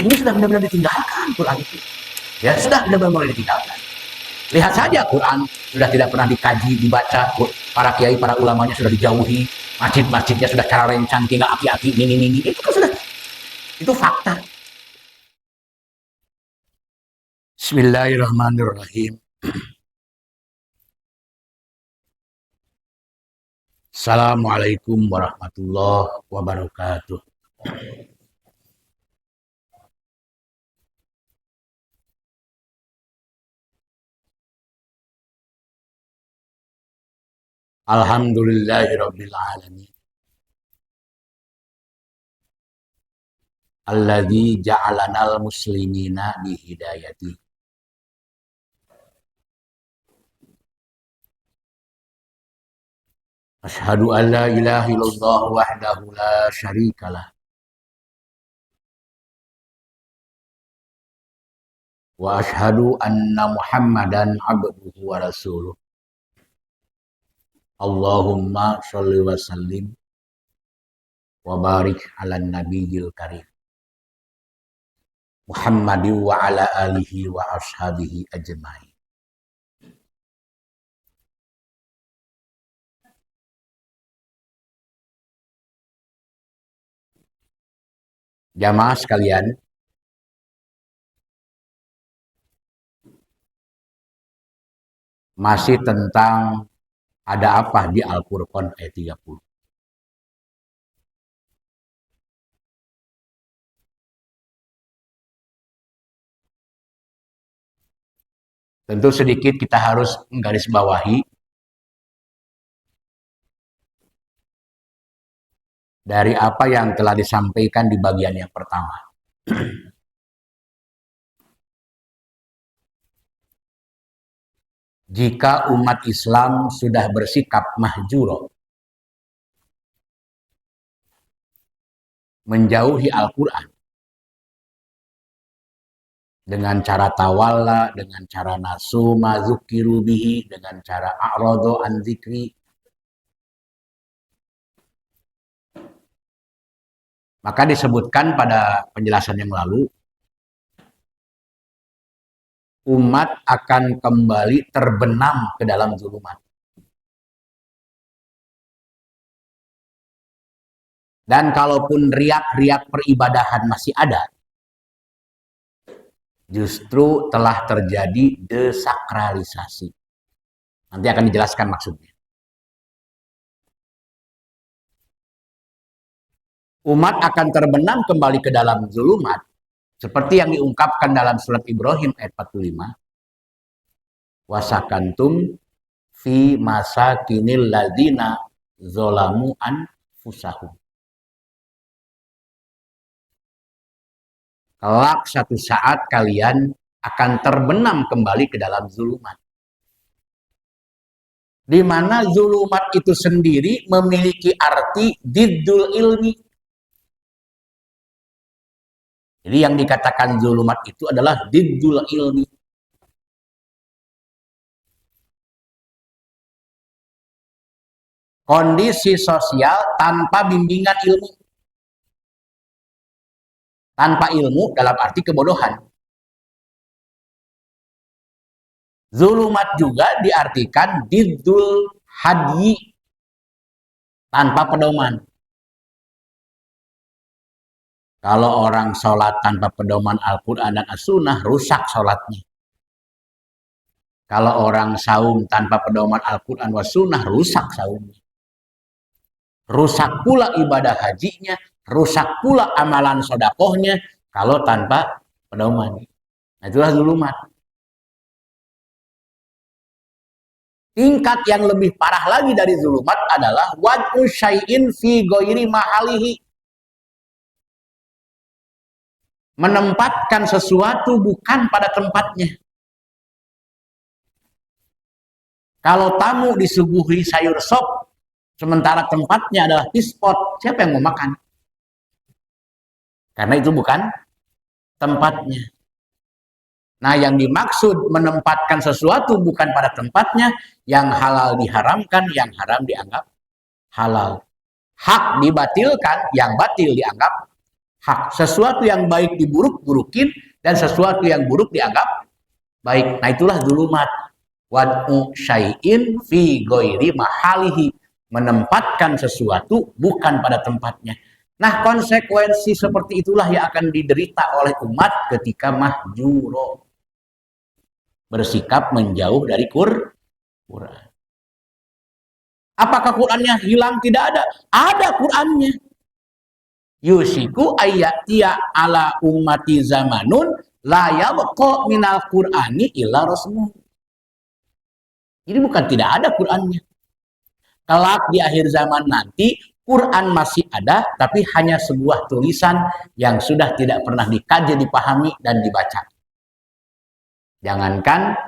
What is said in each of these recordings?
Ini sudah benar-benar ditinggalkan Quran itu. Ya, sudah benar-benar ditinggalkan. Lihat saja Quran sudah tidak pernah dikaji, dibaca, para kiai, para ulamanya sudah dijauhi, masjid-masjidnya sudah cara rencang, tinggal aki-aki, ini. Itu kan sudah, itu fakta. Bismillahirrahmanirrahim. Assalamualaikum warahmatullahi wabarakatuh. Alhamdulillahirabbil alamin. Alladzi ja'alanal muslimina bihidayati. Asyhadu an la ilaha illallah wahdahu la syarikalah. Wa asyhadu anna Muhammadan abduhu wa rasuluh. Allahumma sholli wa sallim wa barik ala nabiyil karim. Muhammadin wa ala alihi wa ashabihi ajmain. Jamaah sekalian, masih tentang ada apa di Al-Furqan ayat 30. Tentu sedikit kita harus menggarisbawahi dari apa yang telah disampaikan di bagian yang pertama. Jika umat Islam sudah bersikap mahjuro, menjauhi Al-Quran, dengan cara tawalla, dengan cara nasu mazukiru bihi, dengan cara a'radu an zikri, maka disebutkan pada penjelasan yang lalu, umat akan kembali terbenam ke dalam zulumat. Dan kalaupun riak-riak peribadahan masih ada, justru telah terjadi desakralisasi. Nanti akan dijelaskan maksudnya. Umat akan terbenam kembali ke dalam zulumat, seperti yang diungkapkan dalam surat Ibrahim ayat 45. Wasakantum fi masakinil ladzina zolamu anfusahum. Kelak satu saat kalian akan terbenam kembali ke dalam zulumat. Di mana zulumat itu sendiri memiliki arti diddul ilmi. Jadi yang dikatakan zulumat itu adalah diddul ilmi. Kondisi sosial tanpa bimbingan ilmu. Tanpa ilmu dalam arti kebodohan. Zulumat juga diartikan diddul hadyi, tanpa pedoman. Kalau orang sholat tanpa pedoman Al-Quran dan As-Sunnah, rusak sholatnya. Kalau orang saum tanpa pedoman Al-Quran dan As-Sunnah, rusak saumnya. Rusak pula ibadah hajinya, rusak pula amalan sodakohnya kalau tanpa pedoman. Nah, itulah zulumat. Tingkat yang lebih parah lagi dari zulumat adalah wad'u syai'in fi ghairi mahalihi. Menempatkan sesuatu bukan pada tempatnya. Kalau tamu disuguhi sayur sop, sementara tempatnya adalah ispot, siapa yang mau makan? Karena itu bukan tempatnya. Nah, yang dimaksud menempatkan sesuatu bukan pada tempatnya, yang halal diharamkan, yang haram dianggap halal. Hak dibatilkan, yang batil dianggap hak. Sesuatu yang baik diburuk-burukin dan sesuatu yang buruk dianggap baik. Nah itulah zulumat. Wad'u syai'in fi ghairi mahalihi, menempatkan sesuatu bukan pada tempatnya. Nah, konsekuensi seperti itulah yang akan diderita oleh umat ketika mahjuro, bersikap menjauh dari Quran. Apakah Qurannya hilang? Tidak ada. Ada Qurannya. Yusiku ayatiya ala ummati zamanun la yabqa minal Qur'ani illa rasmuh. Jadi bukan tidak ada Qur'annya. Kelak di akhir zaman nanti Quran masih ada, tapi hanya sebuah tulisan yang sudah tidak pernah dikaji, dipahami, dan dibaca. Jangankan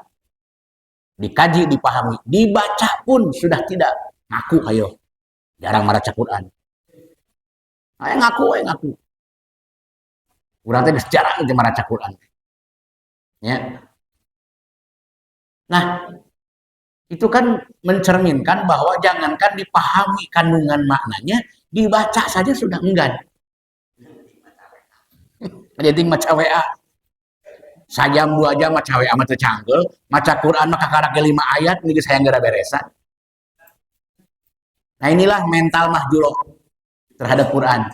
dikaji, dipahami, dibaca pun sudah tidak. Ngaku ayo, jarang membaca Quran. Ayo ngaku. Kurang teh jarang aja membaca Quran. Ya. Nah, itu kan mencerminkan bahwa jangankan dipahami kandungan maknanya, dibaca saja sudah enggan. Jadi maca WA sajam 2 jam maca WA mah teu canggel, maca Quran mah kakarake 5 ayat ini saya geura beresan. Nah inilah mental mahjuro terhadap Quran.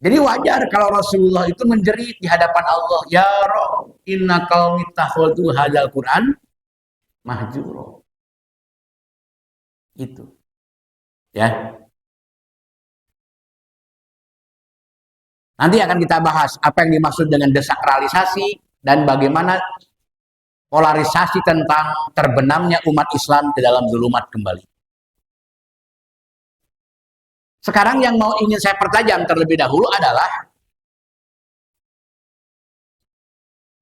Jadi wajar kalau Rasulullah itu menjerit di hadapan Allah, ya Rabb, inna qaumi takhadhu hadzal Quran mahjuro. Itu. Ya. Nanti akan kita bahas apa yang dimaksud dengan desakralisasi dan bagaimana polarisasi tentang terbenamnya umat Islam ke dalam zulumat kembali. Sekarang yang ingin saya pertajam terlebih dahulu adalah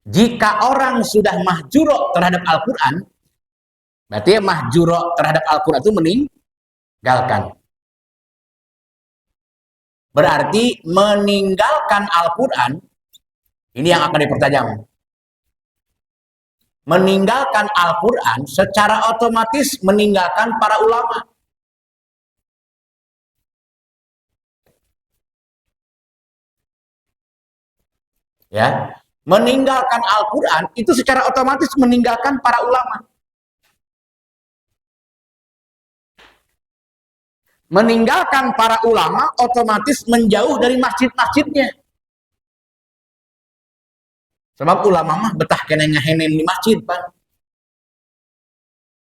jika orang sudah mahjuro terhadap Al-Quran, berarti mahjuro terhadap Al-Quran itu meninggalkan. Berarti meninggalkan Al-Quran, ini yang akan dipertajam. Meninggalkan Al-Quran secara otomatis meninggalkan para ulama. Ya, meninggalkan Al-Quran itu secara otomatis meninggalkan para ulama. Meninggalkan para ulama otomatis menjauh dari masjid-masjidnya. Sebab ulama mah betah kena ngehenen di masjid, Pak.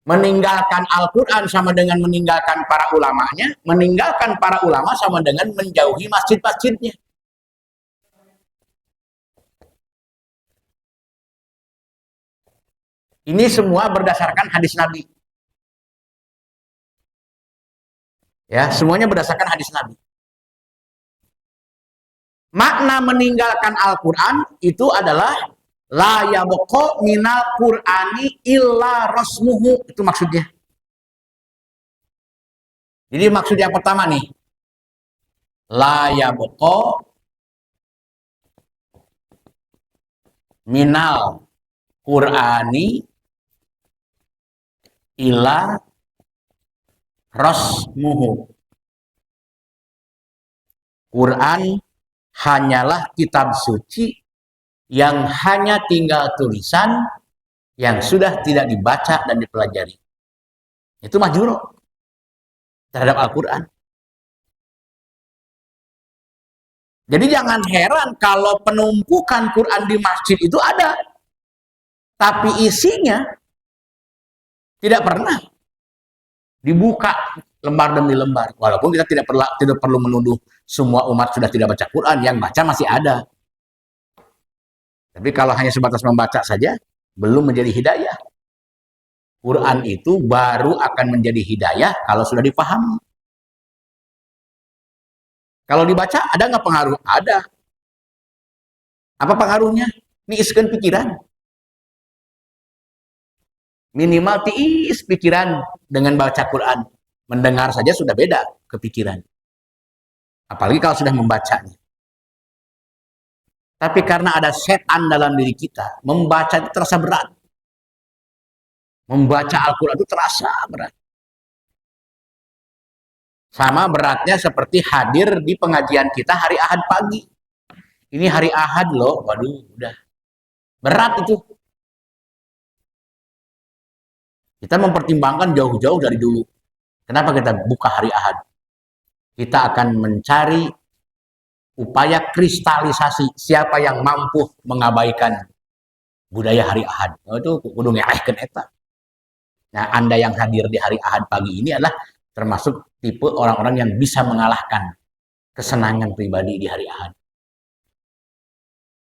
Meninggalkan Al-Quran sama dengan meninggalkan para ulamanya, meninggalkan para ulama sama dengan menjauhi masjid-masjidnya. Ini semua berdasarkan hadis Nabi. Ya, semuanya berdasarkan hadis Nabi. Makna meninggalkan Al-Quran itu adalah la yabqa minal Qur'ani illa rasmuhu, itu maksudnya. Jadi maksud yang pertama nih, la yabqa minal Qur'ani illa rasmuhu. Quran hanyalah kitab suci yang hanya tinggal tulisan yang sudah tidak dibaca dan dipelajari. Itu mahjuro terhadap Al-Quran. Jadi jangan heran kalau penumpukan Quran di masjid itu ada, tapi isinya tidak pernah dibuka lembar demi lembar. Walaupun kita tidak perlu menuduh semua umat sudah tidak baca Quran, yang baca masih ada. Tapi kalau hanya sebatas membaca saja, belum menjadi hidayah. Quran itu baru akan menjadi hidayah kalau sudah dipahami. Kalau dibaca, ada nggak pengaruh? Ada. Apa pengaruhnya? Niiskeun pikiran. Minimal tiis pikiran dengan baca Quran. Mendengar saja sudah beda kepikiran. Apalagi kalau sudah membacanya. Tapi karena ada setan dalam diri kita, membaca itu terasa berat. Membaca Al-Quran itu terasa berat. Sama beratnya seperti hadir di pengajian kita hari Ahad pagi. Ini hari Ahad loh, waduh, udah berat itu. Kita mempertimbangkan jauh-jauh dari dulu. Kenapa kita buka hari Ahad? Kita akan mencari upaya kristalisasi siapa yang mampu mengabaikan budaya hari Ahad. Oh, itu kudu ngerehkeun eta. Nah, Anda yang hadir di hari Ahad pagi ini adalah termasuk tipe orang-orang yang bisa mengalahkan kesenangan pribadi di hari Ahad.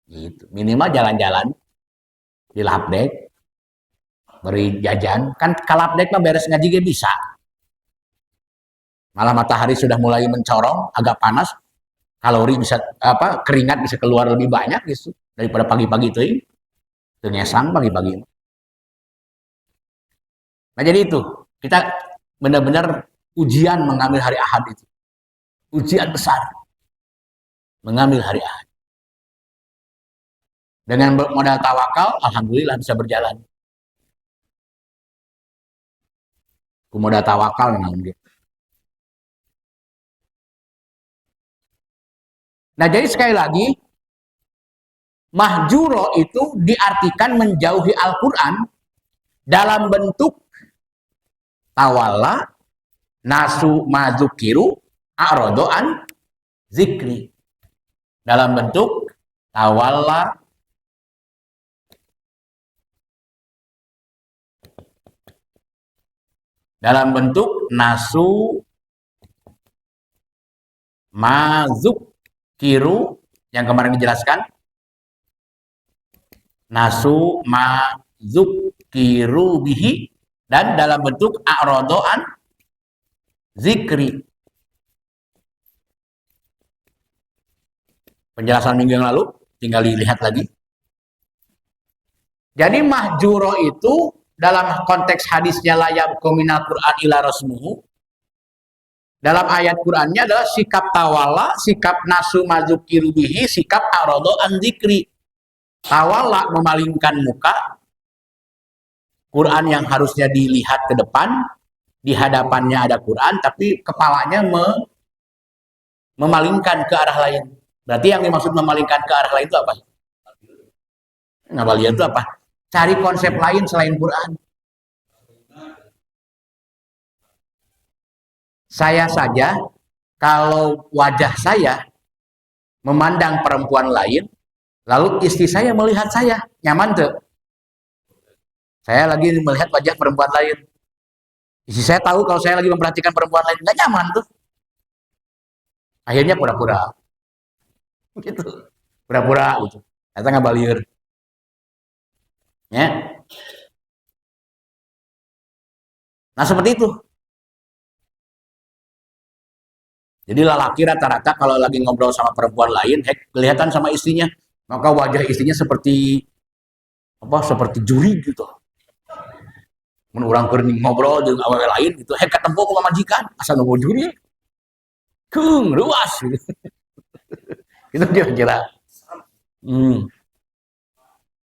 Gitu. Minimal jalan-jalan di lapdek, beri jajan, kan kalapdek mah beres ngaji ge bisa. Malah matahari sudah mulai mencorong, agak panas, kalori bisa keringat bisa keluar lebih banyak gitu daripada pagi-pagi itu. Itu ngesang pagi-pagi. Nah jadi itu, kita benar-benar ujian mengambil hari Ahad itu. Ujian besar. Mengambil hari Ahad. Dengan modal tawakal, alhamdulillah bisa berjalan. Modal tawakal memang dia. Nah jadi sekali lagi, mahjuro itu diartikan menjauhi Al-Quran dalam bentuk tawalla, nasu mazukiru, a'rodoan, zikri. Dalam bentuk tawalla, dalam bentuk nasu mazukiru yang kemarin dijelaskan, nasu mazukiru bihi, dan dalam bentuk a'rodoan zikri. Penjelasan minggu yang lalu, tinggal dilihat lagi. Jadi mahjuro itu dalam konteks hadisnya layab kominal Quran ila rasmuhu, dalam ayat Qurannya adalah sikap tawalla, sikap nasu mazukiru bihi, sikap a'rodoan zikri. Tawalla memalingkan muka, Quran yang harusnya dilihat ke depan, di hadapannya ada Quran, tapi kepalanya memalingkan ke arah lain. Berarti yang dimaksud memalingkan ke arah lain itu apa? Ngabalian itu apa? Cari konsep lain selain Quran. Saya saja, kalau wajah saya memandang perempuan lain, lalu istri saya melihat saya, nyaman tuh? Saya lagi melihat wajah perempuan lain. Istri saya tahu kalau saya lagi memperhatikan perempuan lain, nggak nyaman tuh. Akhirnya pura-pura. Gitu. Pura-pura gitu. Ternyata nggak balieur. Ya. Nah seperti itu. Jadi lelaki rata-rata kalau lagi ngobrol sama perempuan lain, kelihatan sama istrinya, maka wajah istrinya seperti seperti juri gitu. Mun urang keur ngobrol jeung awewe lain gitu, ketemu ku majikan, asa nunggu juri. Keung luas gitu. Itu kira-kira.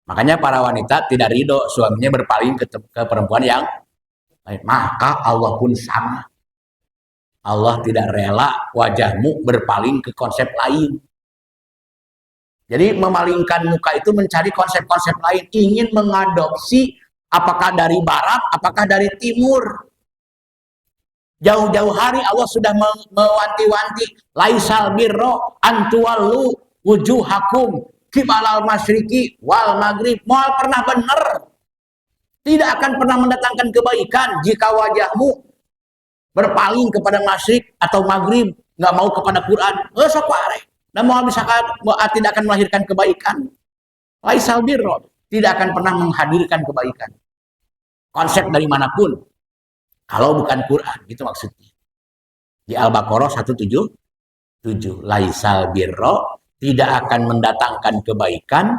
Makanya para wanita tidak ridho suaminya berpaling ke perempuan yang lain. Maka Allah pun sama. Allah tidak rela wajahmu berpaling ke konsep lain. Jadi memalingkan muka itu mencari konsep-konsep lain, ingin mengadopsi apakah dari barat, apakah dari timur. Jauh-jauh hari Allah sudah mewanti-wanti, laisal birro antuallu wujuhakum kibalal masyriqi wal maghrib. Moal pernah benar. Tidak akan pernah mendatangkan kebaikan jika wajahmu berpaling kepada masyrik atau maghrib, nggak mau kepada Quran. Sok wae. Dan mau misalkan tidak akan melahirkan kebaikan. Laisal birro, tidak akan pernah menghadirkan kebaikan. Konsep dari manapun. Kalau bukan Quran, itu maksudnya. Di Al-Baqarah 177, laisal birro, tidak akan mendatangkan kebaikan,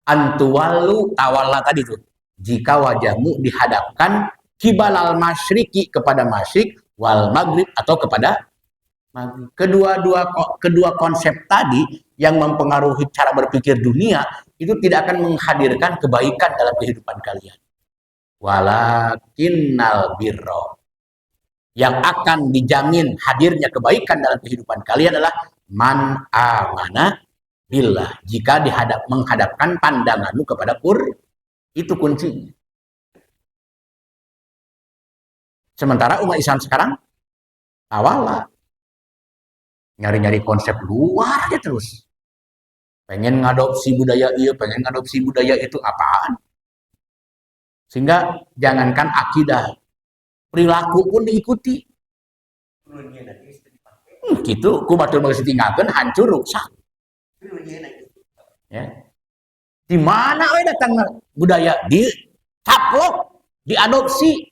antuwalu tawalla tadi tuh. Jika wajahmu dihadapkan kibalal masyriqi kepada masyrik, wal maghrib atau kepada maghrib. Kedua konsep tadi yang mempengaruhi cara berpikir dunia itu tidak akan menghadirkan kebaikan dalam kehidupan kalian. Walakinnal birro, yang akan dijamin hadirnya kebaikan dalam kehidupan kalian adalah man amana billah. Jika menghadapkan pandanganmu kepada Quran, itu kuncinya. Sementara umat Islam sekarang awalnya nyari-nyari konsep luar ya terus. Pengen ngadopsi budaya iya, pengen ngadopsi budaya itu apaan? Sehingga jangankan akidah, perilaku pun diikuti. Gitu, ku batur bagus tinggalkan hancur rusak. Ya. Di mana we datang budaya dicaplok, diadopsi,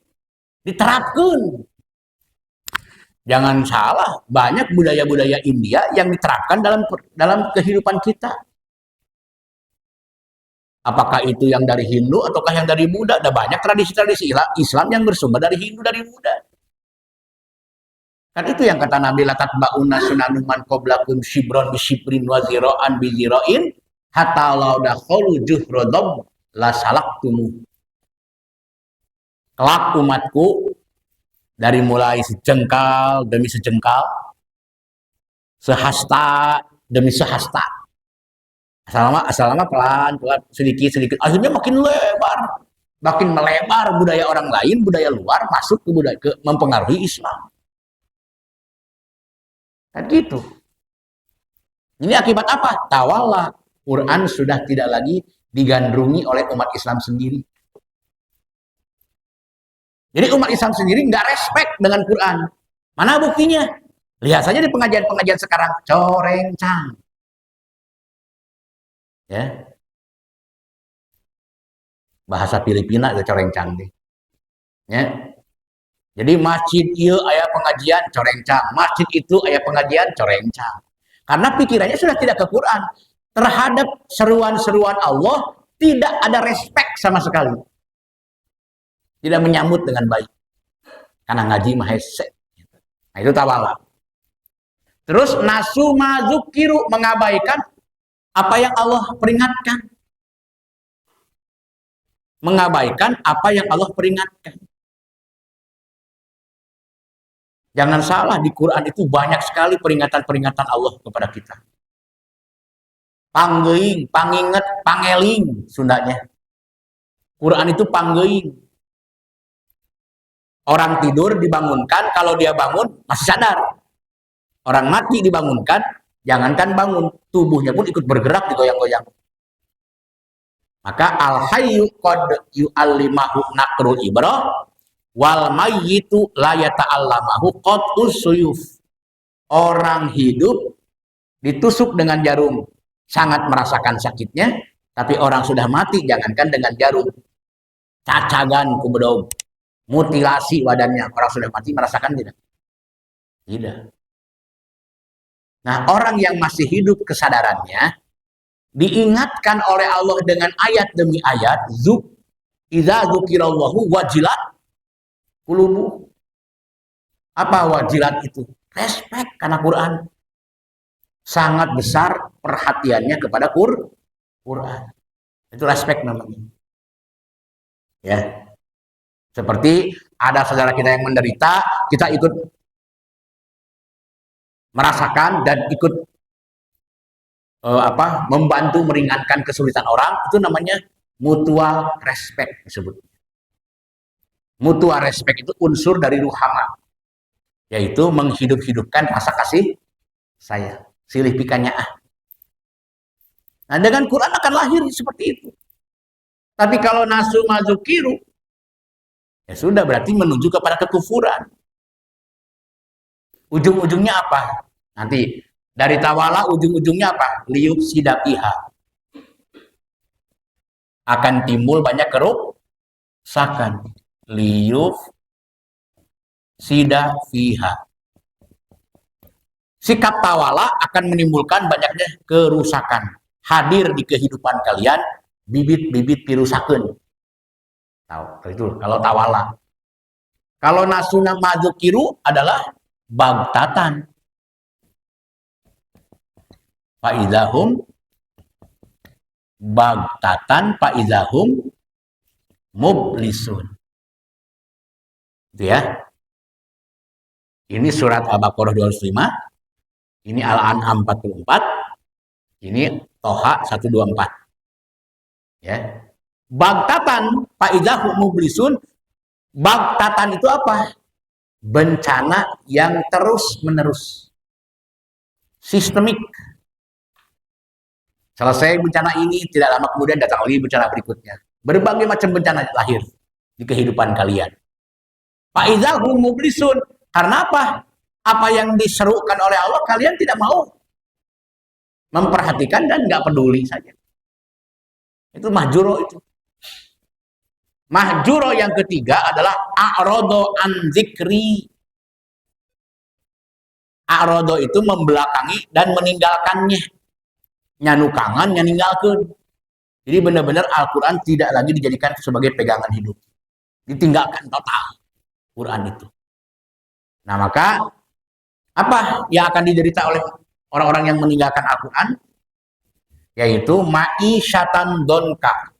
diterapkan. Jangan salah, banyak budaya-budaya India yang diterapkan dalam kehidupan kita. Apakah itu yang dari Hindu ataukah yang dari Buddha? Ada banyak tradisi-tradisi Islam yang bersumber dari Hindu, dari Buddha. Kan itu yang kata Nabi, latat ba'una sunanuman qoblakum shibron bisibrin wa zira'an bizira'in hatta law dakhulu juhrodom la salaktumu. Kelak umatku dari mulai sejengkal demi sejengkal, sehasta demi sehasta. Asal lama pelan, sedikit, akhirnya makin lebar, makin melebar budaya orang lain, budaya luar masuk ke mempengaruhi Islam. Kan gitu. Ini akibat apa? Tawalla. Quran sudah tidak lagi digandrungi oleh umat Islam sendiri. Jadi umat Islam sendiri nggak respect dengan Quran. Mana buktinya? Lihat saja di pengajian-pengajian sekarang, coreng-cang. Ya. Bahasa Filipina itu coreng-cang deh. Ya. Jadi masjid iya aya pengajian coreng-cang, masjid itu aya pengajian coreng-cang. Karena pikirannya sudah tidak ke Quran. Terhadap seruan-seruan Allah tidak ada respect sama sekali. Tidak menyambut dengan baik. Karena ngaji mah hese. Nah, itu tawala. Terus nasu mazukiru, mengabaikan apa yang Allah peringatkan. Mengabaikan apa yang Allah peringatkan. Jangan salah, di Quran itu banyak sekali peringatan-peringatan Allah kepada kita. Panggeing, panginget, pangeling Sundanya. Quran itu panggeing. Orang tidur dibangunkan, kalau dia bangun masih sadar. Orang mati dibangunkan, jangankan bangun, tubuhnya pun ikut bergerak, digoyang-goyang. Maka al-hayyu qad yu'allimahu naqrul ibrah wal mayyitu la yata'allamahu qad usuyuf. Orang hidup ditusuk dengan jarum sangat merasakan sakitnya, tapi orang sudah mati jangankan dengan jarum, cacagan kubedog, mutilasi badannya, orang sudah mati merasakan tidak? Tidak. Nah, orang yang masih hidup kesadarannya diingatkan oleh Allah dengan ayat demi ayat, idza dzukirallahu wajilat qulubuh. Apa wajilat itu? Respek karena Quran. Sangat besar perhatiannya kepada Quran. Itu respek namanya. Ya. Seperti ada saudara kita yang menderita, kita ikut merasakan dan ikut membantu meringankan kesulitan orang, itu namanya mutual respect disebut. Mutual respect itu unsur dari ruhama, yaitu menghidup-hidupkan rasa kasih sayang. Silih pikannya Nah, dengan Quran akan lahir seperti itu. Tapi kalau nasu mazukiru, ya sudah, berarti menuju kepada kekufuran. Ujung-ujungnya apa? Nanti dari tawala ujung-ujungnya apa? Liup sidapiha. Akan timbul banyak kerusakan. Liup sidapiha. Sikap tawala akan menimbulkan banyaknya kerusakan. Hadir di kehidupan kalian bibit-bibit pirusakeun. Tahu itu kalau tawala. Kalau nasuna mazukiru adalah bagtatan. Faizahum bagtatan faizahum mublisun. Itu ya. Ini surat Al-Baqarah 205, ini Al-An'am 44, ini Toha 124. Ya. Bagtatan faidahum mublisun. Bagtatan itu apa? Bencana yang terus-menerus. Sistemik. Selesai bencana ini, tidak lama kemudian datang lagi bencana berikutnya. Berbagai macam bencana lahir di kehidupan kalian. Faidahum mublisun. Karena apa? Apa yang diserukan oleh Allah, kalian tidak mau memperhatikan dan nggak peduli saja. Itu mahjuro itu. Mahjuro yang ketiga adalah a'rodo an zikri. A'rodo itu membelakangi dan meninggalkannya. Nyanukangan, nyaninggalkan. Jadi benar-benar Al-Quran tidak lagi dijadikan sebagai pegangan hidup. Ditinggalkan total Quran itu. Nah maka apa yang akan diderita oleh orang-orang yang meninggalkan Al-Quran? Yaitu ma'isyatan donka.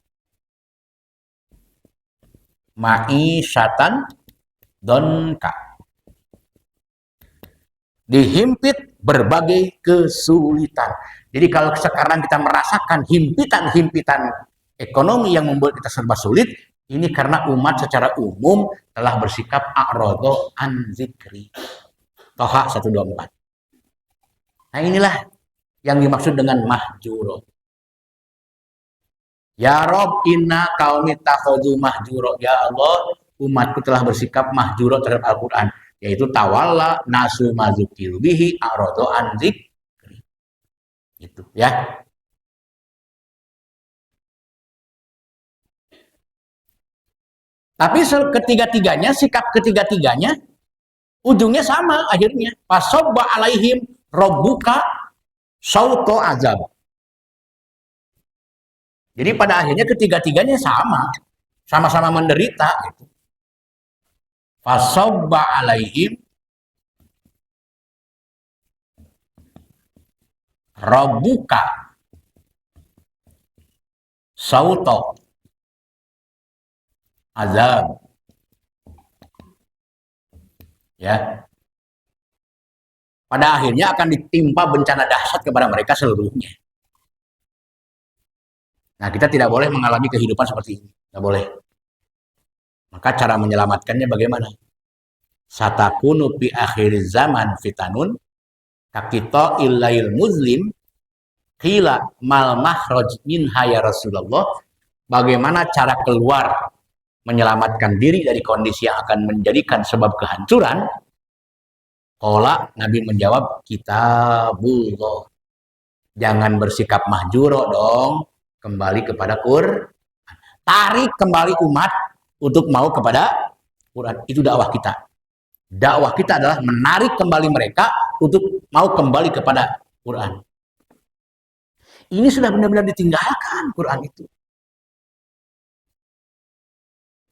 Ma'isyatan donka. Dihimpit berbagai kesulitan. Jadi kalau sekarang kita merasakan himpitan-himpitan ekonomi yang membuat kita serba sulit, ini karena umat secara umum telah bersikap a'rodo an zikri. Toha 124. Nah inilah yang dimaksud dengan mahjuro. Ya Rob inna qaumi takhadhu mahjuro. Ya Allah, umatku telah bersikap mahjuro terhadap Al-Quran. Yaitu tawalla nasu mazukiru bihi a'rodo an zikri. Itu ya. Tapi ketiga-tiganya, sikap ketiga-tiganya ujungnya sama akhirnya. Fasobba alaihim robbuka sauto azab. Jadi pada akhirnya ketiga-tiganya sama. Sama-sama menderita. Gitu. Fasobba alaihim robbuka sauto azab. Ya. Pada akhirnya akan ditimpa bencana dahsyat kepada mereka seluruhnya. Nah, kita tidak boleh mengalami kehidupan seperti ini. Tidak boleh. Maka cara menyelamatkannya bagaimana? Satakunu fi akhir zaman fitanun kakito illail muslim qila mal makhraj minha ya Rasulullah. Bagaimana cara keluar menyelamatkan diri dari kondisi yang akan menjadikan sebab kehancuran? Qala, Nabi menjawab, kitabullah. Jangan bersikap mahjuro dong, kembali kepada Quran. Tarik kembali umat untuk mau kepada Quran. Itu dakwah kita. Dakwah kita adalah menarik kembali mereka untuk mau kembali kepada Quran. Ini sudah benar-benar ditinggalkan Quran itu.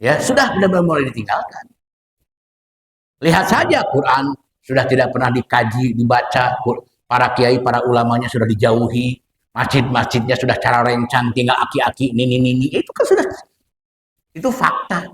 Ya, sudah benar-benar mulai ditinggalkan. Lihat saja Quran sudah tidak pernah dikaji, dibaca, para kiai, para ulamanya sudah dijauhi, masjid-masjidnya sudah cara rencang, tinggal aki-aki, ini, itu kan sudah, itu fakta.